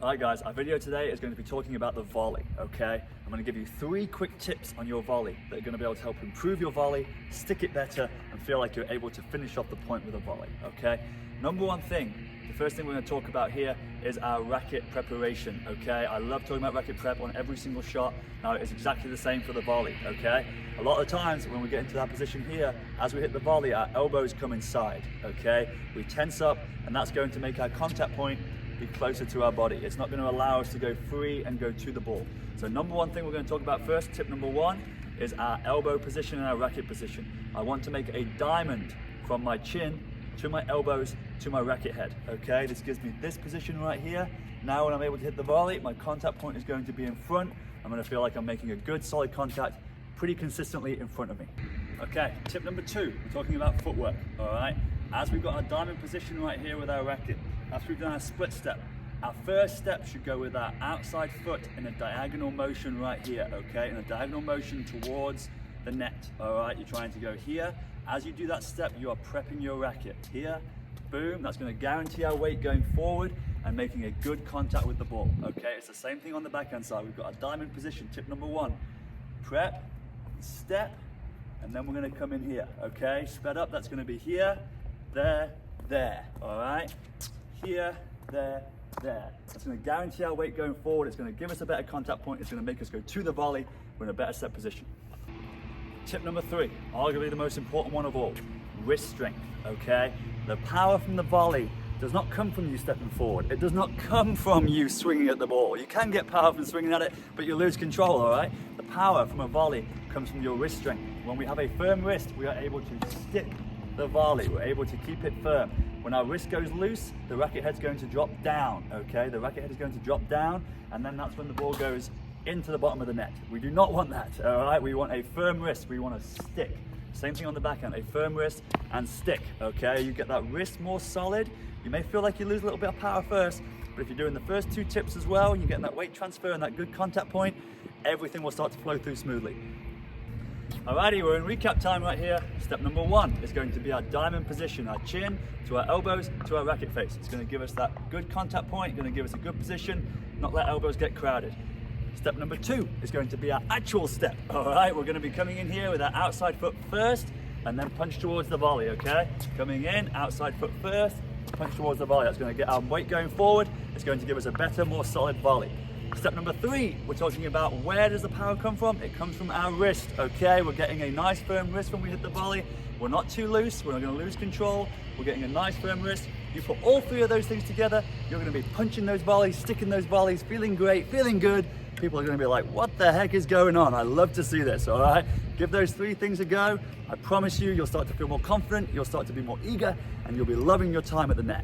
Alright guys, our video today is going to be talking about the volley, okay? I'm going to give you 3 quick tips on your volley that are going to be able to help improve your volley, stick it better, and feel like you're able to finish off the point with a volley, okay? Number one thing, the first thing we're going to talk about here is our racket preparation, okay? I love talking about racket prep on every single shot. Now it's exactly the same for the volley, okay? A lot of the times when we get into that position here, as we hit the volley, our elbows come inside, okay? We tense up, and that's going to make our contact point be closer to our body. It's not going to allow us to go free and go to the ball. So number one thing we're going to talk about first, tip number one, is our elbow position and our racket position. I want to make a diamond from my chin to my elbows to my racket head, okay? This gives me this position right here. Now when I'm able to hit the volley, my contact point is going to be in front. I'm going to feel like I'm making a good solid contact pretty consistently in front of me. Okay, tip number 2, we're talking about footwork, all right? As we've got our diamond position right here with our racket, after we've done our split step, our first step should go with our outside foot in a diagonal motion right here, okay? In a diagonal motion towards the net, all right? You're trying to go here. As you do that step, you are prepping your racket. Here, boom, that's gonna guarantee our weight going forward and making a good contact with the ball, okay? It's the same thing on the backhand side. We've got a diamond position, tip number 1. Prep, step, and then we're gonna come in here, okay? Sped up, that's gonna be here, there, all right? Here, there. That's going to guarantee our weight going forward. It's going to give us a better contact point. It's going to make us go to the volley. We're in a better set position. Tip number 3, arguably the most important one of all, wrist strength, okay? The power from the volley does not come from you stepping forward. It does not come from you swinging at the ball. You can get power from swinging at it, but you lose control, all right? The power from a volley comes from your wrist strength. When we have a firm wrist, we are able to stick the volley. We're able to keep it firm. When our wrist goes loose, the racket head's going to drop down, okay? The racket head is going to drop down, and then that's when the ball goes into the bottom of the net. We do not want that, all right? We want a firm wrist. We want to stick. Same thing on the backhand, a firm wrist and stick, okay? You get that wrist more solid. You may feel like you lose a little bit of power first, but if you're doing the first 2 tips as well, you're getting that weight transfer and that good contact point, everything will start to flow through smoothly. Alrighty, we're in recap time right here. Step number 1 is going to be our diamond position, our chin to our elbows to our racket face. It's going to give us that good contact point, going to give us a good position, not let elbows get crowded. Step number 2 is going to be our actual step. Alright, we're going to be coming in here with our outside foot first and then punch towards the volley, okay? Coming in, outside foot first, punch towards the volley. That's going to get our weight going forward. It's going to give us a better, more solid volley. Step number 3, we're talking about where does the power come from? It comes from our wrist, okay? We're getting a nice firm wrist when we hit the volley. We're not too loose, we're not gonna lose control. We're getting a nice firm wrist. You put all 3 of those things together, you're gonna be punching those volleys, sticking those volleys, feeling great, feeling good. People are gonna be like, what the heck is going on? I love to see this, all right? Give those 3 things a go. I promise you, you'll start to feel more confident, you'll start to be more eager, and you'll be loving your time at the net.